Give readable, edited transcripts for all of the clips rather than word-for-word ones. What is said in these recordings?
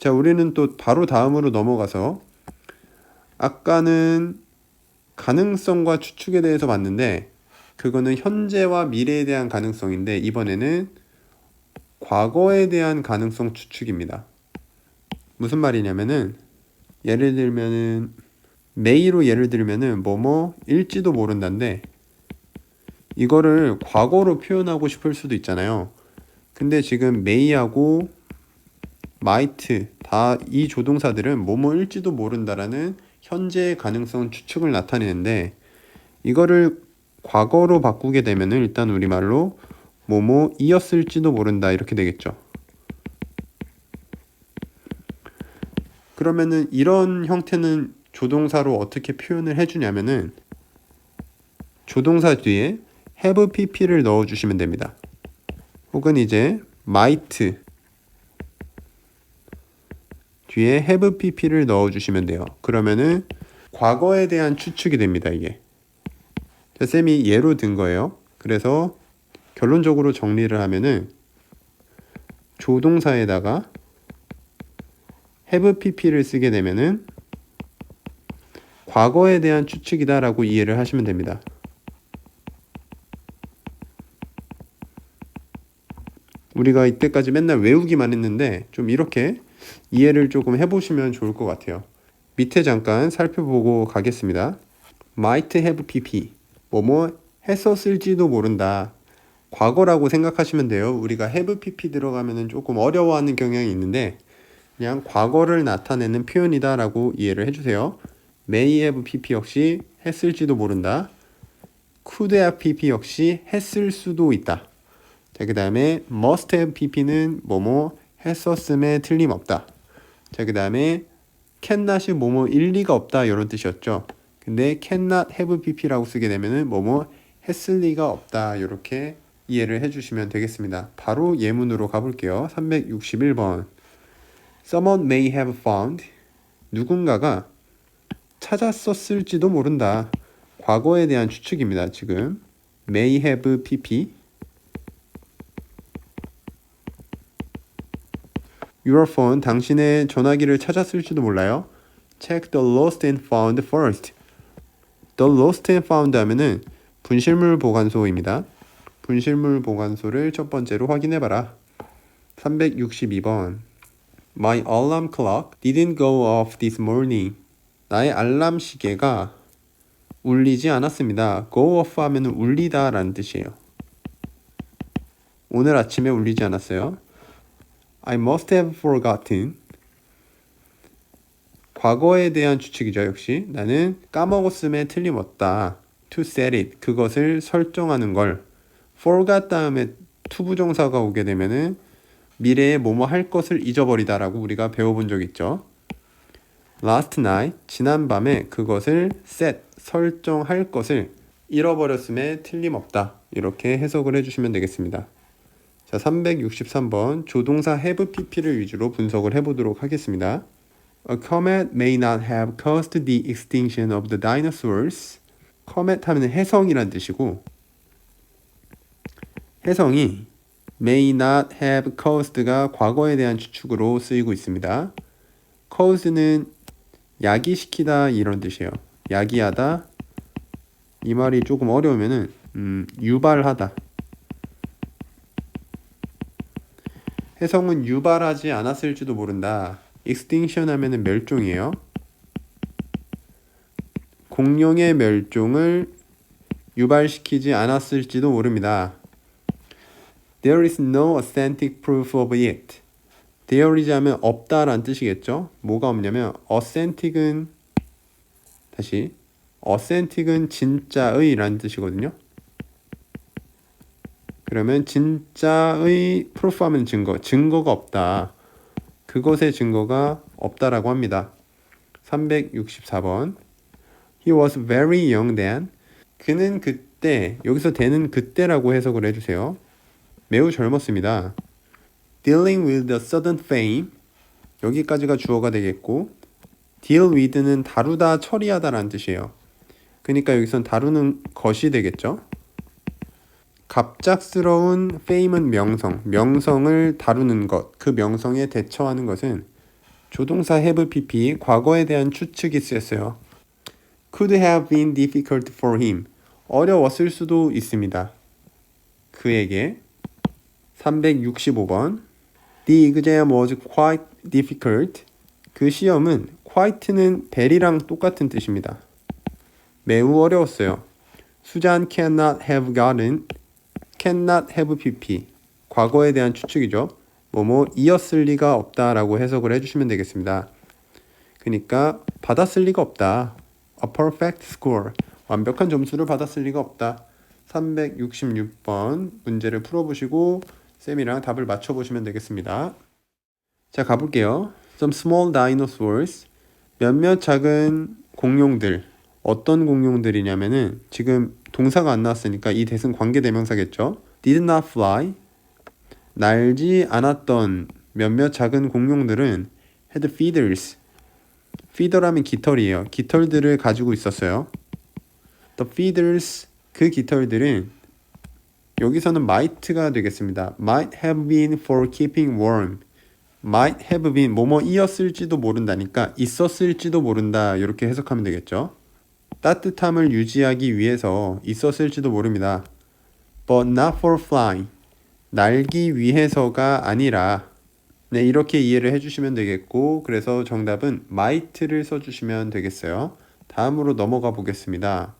자, 우리는 또 바로 다음으로 넘어가서 아까는 가능성과 추측에 대해서 봤는데 그거는 현재와 미래에 대한 가능성인데 이번에는 과거에 대한 가능성 추측입니다. 무슨 말이냐면은 예를 들면은 may로 예를 들면은 뭐뭐일지도 모른다인데 이거를 과거로 표현하고 싶을 수도 있잖아요. 근데 지금 may하고 might 다 이 조동사들은 뭐뭐일지도 모른다라는 현재의 가능성 추측을 나타내는데 이거를 과거로 바꾸게 되면은 일단 우리말로 뭐뭐이었을지도 모른다 이렇게 되겠죠. 그러면은 이런 형태는 조동사로 어떻게 표현을 해주냐면은 조동사 뒤에 have pp를 넣어주시면 됩니다. 혹은 이제 might 뒤에 have pp를 넣어주시면 돼요. 그러면은 과거에 대한 추측이 됩니다. 이게 자, 쌤이 예로 든 거예요. 그래서 결론적으로 정리를 하면은 조동사에다가 have pp를 쓰게 되면은 과거에 대한 추측이다 라고 이해를 하시면 됩니다. 우리가 이때까지 맨날 외우기만 했는데 좀 이렇게 이해를 조금 해보시면 좋을 것 같아요. 밑에 잠깐 살펴보고 가겠습니다. might have pp 뭐뭐 했었을지도 모른다. 과거라고 생각하시면 돼요. 우리가 have pp 들어가면 조금 어려워하는 경향이 있는데 그냥 과거를 나타내는 표현이다 라고 이해를 해주세요. may have pp 역시 했을지도 모른다. could have pp 역시 했을 수도 있다. 자, 그 다음에 must have pp는 뭐뭐 했었음에 틀림없다. 자, 그 다음에 cannot이 뭐뭐 일리가 없다 이런 뜻이었죠. 근데 cannot have pp라고 쓰게 되면은 뭐뭐 했을 리가 없다 이렇게 이해를 해주시면 되겠습니다. 바로 예문으로 가볼게요. 361번 Someone may have found 누군가가 찾았었을지도 모른다. 과거에 대한 추측입니다. 지금 may have pp Your phone, 당신의 전화기를 찾았을지도 몰라요. Check the lost and found first. The lost and found 하면은 분실물 보관소입니다. 분실물 보관소를 첫 번째로 확인해봐라. 362번 My alarm clock didn't go off this morning. 나의 알람 시계가 울리지 않았습니다. Go off 하면은 울리다 라는 뜻이에요. 오늘 아침에 울리지 않았어요. I must have forgotten. 과거에 대한 추측이죠. 역시 나는 까먹었음에 틀림없다. To set it. 그것을 설정하는 걸. forgot 다음에 투부정사가 오게 되면은 미래에 뭐뭐 할 것을 잊어버리다 라고 우리가 배워본 적 있죠. Last night. 지난밤에 그것을 set. 설정할 것을 잃어버렸음에 틀림없다. 이렇게 해석을 해주시면 되겠습니다. 자, 363번 조동사 have pp를 위주로 분석을 해보도록 하겠습니다. A comet may not have caused the extinction of the dinosaurs. comet 하면 해성이란 뜻이고 해성이 may not have caused가 과거에 대한 추측으로 쓰이고 있습니다. cause는 야기시키다 이런 뜻이에요. 야기하다. 이 말이 조금 어려우면은 유발하다. 해성은 유발하지 않았을지도 모른다. extinction 하면은 멸종이에요. 공룡의 멸종을 유발시키지 않았을지도 모릅니다. There is no authentic proof of it. There is 하면 없다라는 뜻이겠죠. 뭐가 없냐면 authentic은 다시 authentic은 진짜의 라는 뜻이거든요. 그러면 진짜의 proof 하면 증거가 없다. 그것의 증거가 없다라고 합니다. 364번 He was very young then. 그는 그때, 여기서 the는 그때라고 해석을 해주세요. 매우 젊었습니다. Dealing with the sudden fame. 여기까지가 주어가 되겠고 deal with는 다루다, 처리하다 라는 뜻이에요. 그러니까 여기선 다루는 것이 되겠죠. 갑작스러운 fame은 명성, 명성을 다루는 것, 그 명성에 대처하는 것은 조동사 have pp 과거에 대한 추측이 쓰였어요. Could have been difficult for him. 어려웠을 수도 있습니다. 그에게. 365번. The exam was quite difficult. 그 시험은 quite는 very랑 똑같은 뜻입니다. 매우 어려웠어요. 수잔 cannot have gotten, cannot have pp. 과거에 대한 추측이죠. 이었을 리가 없다라고 해석을 해주시면 되겠습니다. 그러니까 받았을 리가 없다. A perfect score. 완벽한 점수를 받았을 리가 없다. 366번 문제를 풀어보시고 쌤이랑 답을 맞춰보시면 되겠습니다. 자, 가볼게요. Some small dinosaurs. 몇몇 작은 공룡들. 어떤 공룡들이냐면은 지금 동사가 안 나왔으니까 이 대신 관계대명사겠죠. Did not fly. 날지 않았던 몇몇 작은 공룡들은 had feathers. feather라면 깃털이에요. 깃털들을 가지고 있었어요. The feathers, 그 깃털들은 여기서는 might가 되겠습니다. might have been for keeping warm. might have been 뭐뭐이었을지도 모른다니까 있었을지도 모른다 이렇게 해석하면 되겠죠. 따뜻함을 유지하기 위해서 있었을지도 모릅니다. But not for flying. 날기 위해서가 아니라 네, 이렇게 이해를 해주시면 되겠고 그래서 정답은 might를 써주시면 되겠어요. 다음으로 넘어가 보겠습니다.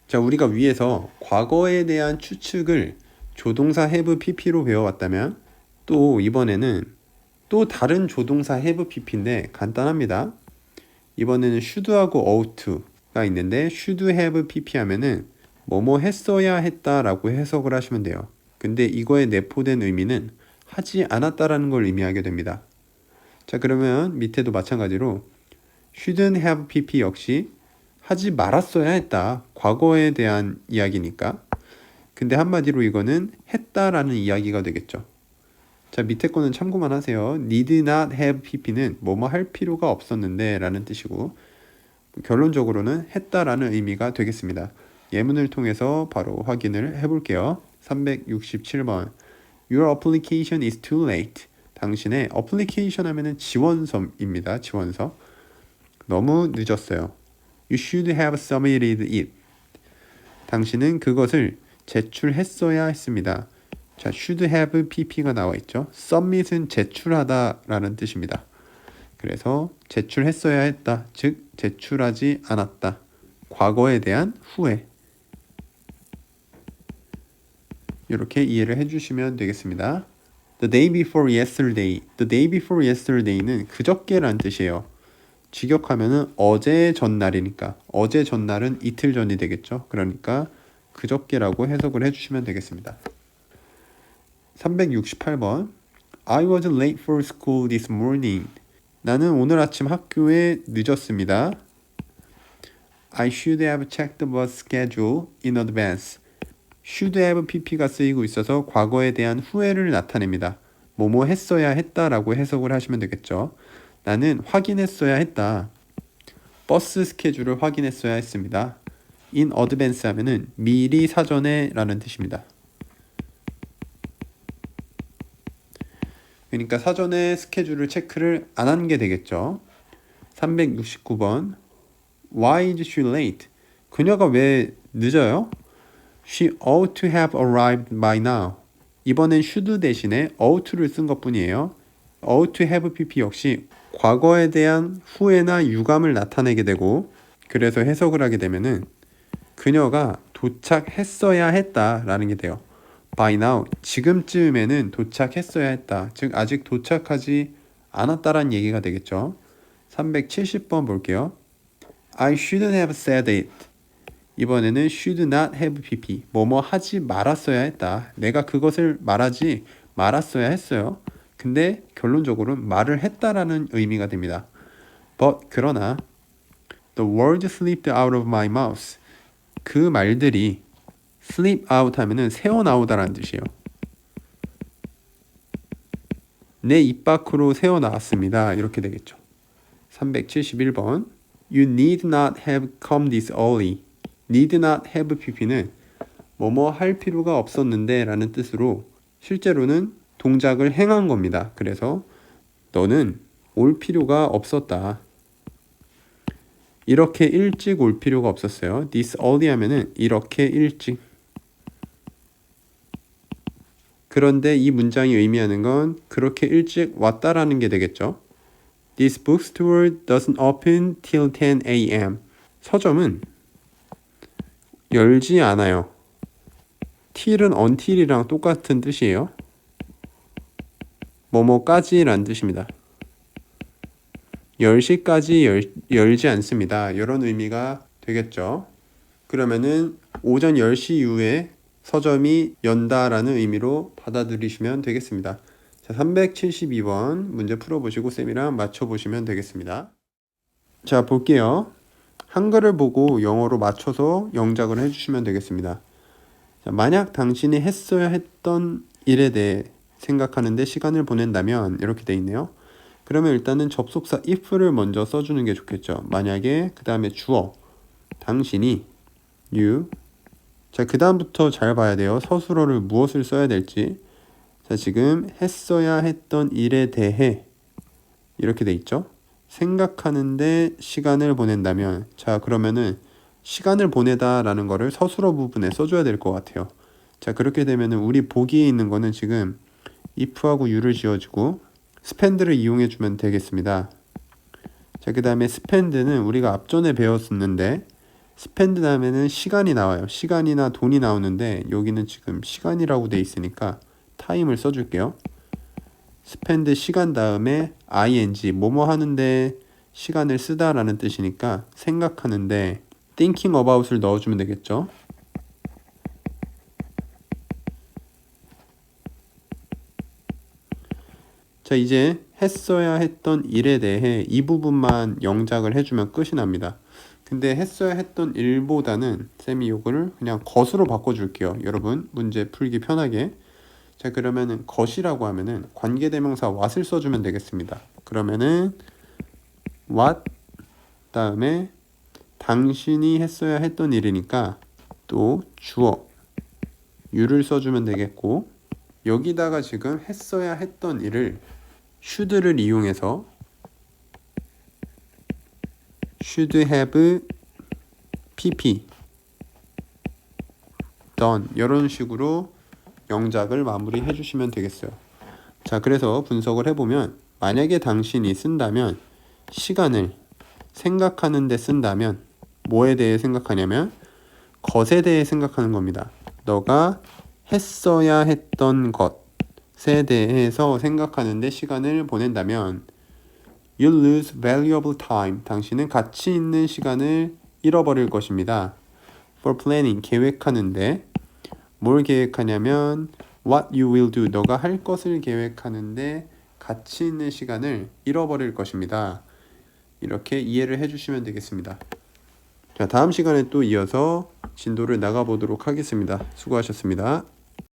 자, 우리가 위에서 과거에 대한 추측을 조동사 have pp로 배워왔다면 또 이번에는 또 다른 조동사 have pp인데 간단합니다. 이번에는 should하고 ought to가 있는데 should have pp 하면은 뭐뭐 했어야 했다라고 해석을 하시면 돼요. 근데 이거에 내포된 의미는 하지 않았다라는 걸 의미하게 됩니다. 자, 그러면 밑에도 마찬가지로 shouldn't have pp 역시 하지 말았어야 했다. 과거에 대한 이야기니까. 근데 한마디로 이거는 했다라는 이야기가 되겠죠. 자, 밑에 거는 참고만 하세요. need not have pp는 뭐뭐 할 필요가 없었는데 라는 뜻이고 결론적으로는 했다라는 의미가 되겠습니다. 예문을 통해서 바로 확인을 해볼게요. 367번. Your application is too late. 당신의 application 하면은 지원서입니다. 지원서. 너무 늦었어요. You should have submitted it. 당신은 그것을 제출했어야 했습니다. 자, should have pp가 나와 있죠. submit은 제출하다라는 뜻입니다. 그래서 제출했어야 했다. 즉 제출하지 않았다. 과거에 대한 후회. 이렇게 이해를 해주시면 되겠습니다. The day before yesterday. The day before yesterday는 그저께란 뜻이에요. 직역하면은 어제 전날이니까 어제 전날은 이틀 전이 되겠죠. 그러니까 그저께라고 해석을 해주시면 되겠습니다. 368번. I was late for school this morning. 나는 오늘 아침 학교에 늦었습니다. I should have checked the bus schedule in advance. should have pp가 쓰이고 있어서 과거에 대한 후회를 나타냅니다. 뭐뭐 했어야 했다라고 해석을 하시면 되겠죠. 나는 확인했어야 했다. 버스 스케줄을 확인했어야 했습니다. in advance 하면은 미리 사전에 라는 뜻입니다. 그러니까 사전에 스케줄을 체크를 안 한 게 되겠죠. 369번. Why is she late? 그녀가 왜 늦어요? She ought to have arrived by now. 이번엔 should 대신에 ought를 쓴 것뿐이에요. ought to have pp 역시 과거에 대한 후회나 유감을 나타내게 되고 그래서 해석을 하게 되면은 그녀가 도착했어야 했다라는 게 돼요. by now, 지금쯤에는 도착했어야 했다. 즉 아직 도착하지 않았다라는 얘기가 되겠죠. 370번 볼게요. I shouldn't have said it. 이번에는 should not have pp. 뭐뭐 하지 말았어야 했다. 내가 그것을 말하지 말았어야 했어요. 근데 결론적으로 말을 했다라는 의미가 됩니다. But 그러나 the word slipped out of my mouth. 그 말들이 slip out 하면은 새어나오다라는 뜻이에요. 내 입 밖으로 새어나왔습니다. 이렇게 되겠죠. 371번. You need not have come this early. need not have pp는 뭐뭐 할 필요가 없었는데 라는 뜻으로 실제로는 동작을 행한 겁니다. 그래서 너는 올 필요가 없었다. 이렇게 일찍 올 필요가 없었어요. This early 하면은 이렇게 일찍. 그런데 이 문장이 의미하는 건 그렇게 일찍 왔다라는 게 되겠죠. This bookstore doesn't open till 10 a.m. 서점은 열지 않아요. till은 until이랑 똑같은 뜻이에요. 뭐뭐까지란 뜻입니다. 10시까지 열지 않습니다. 이런 의미가 되겠죠. 그러면은 오전 10시 이후에 서점이 연다라는 의미로 받아들이시면 되겠습니다. 자, 372번 문제 풀어보시고 쌤이랑 맞춰보시면 되겠습니다. 자, 볼게요. 한글을 보고 영어로 맞춰서 영작을 해주시면 되겠습니다. 자, 만약 당신이 했어야 했던 일에 대해 생각하는데 시간을 보낸다면 이렇게 돼 있네요. 그러면 일단은 접속사 if를 먼저 써주는 게 좋겠죠. 만약에 그 다음에 주어 당신이 you. 자, 그 다음부터 잘 봐야 돼요. 서술어를 무엇을 써야 될지. 자, 지금 했어야 했던 일에 대해 이렇게 돼 있죠. 생각하는데 시간을 보낸다면, 자, 그러면은 시간을 보내다 라는 거를 서술어 부분에 써줘야 될 것 같아요. 자, 그렇게 되면은 우리 보기에 있는 거는 지금 if하고 you를 지어주고 spend를 이용해 주면 되겠습니다. 자, 그 다음에 spend는 우리가 앞전에 배웠었는데 spend 다음에는 시간이 나와요. 시간이나 돈이 나오는데 여기는 지금 시간이라고 돼 있으니까 time을 써줄게요. spend 시간 다음에 ing 뭐뭐 하는데 시간을 쓰다 라는 뜻이니까 생각하는데 thinking about을 넣어주면 되겠죠. 자, 이제 했어야 했던 일에 대해 이 부분만 영작을 해주면 끝이 납니다. 근데 했어야 했던 일보다는 쌤이 요거를 그냥 것으로 바꿔줄게요. 여러분 문제 풀기 편하게. 자, 그러면은 것이라고 하면은 관계대명사 what을 써주면 되겠습니다. 그러면은 what 다음에 당신이 했어야 했던 일이니까 또 주어 you를 써주면 되겠고, 여기다가 지금 했어야 했던 일을 should를 이용해서 should have pp done 이런 식으로 영작을 마무리해 주시면 되겠어요. 자, 그래서 분석을 해보면 만약에 당신이 쓴다면 시간을 생각하는 데 쓴다면 뭐에 대해 생각하냐면 것에 대해 생각하는 겁니다. 너가 했어야 했던 것에 대해서 생각하는데 시간을 보낸다면 You'll lose valuable time. 당신은 가치 있는 시간을 잃어버릴 것입니다. For planning, 계획하는데 뭘 계획하냐면 what you will do, 너가 할 것을 계획하는데 가치 있는 시간을 잃어버릴 것입니다. 이렇게 이해를 해주시면 되겠습니다. 자, 다음 시간에 또 이어서 진도를 나가보도록 하겠습니다. 수고하셨습니다.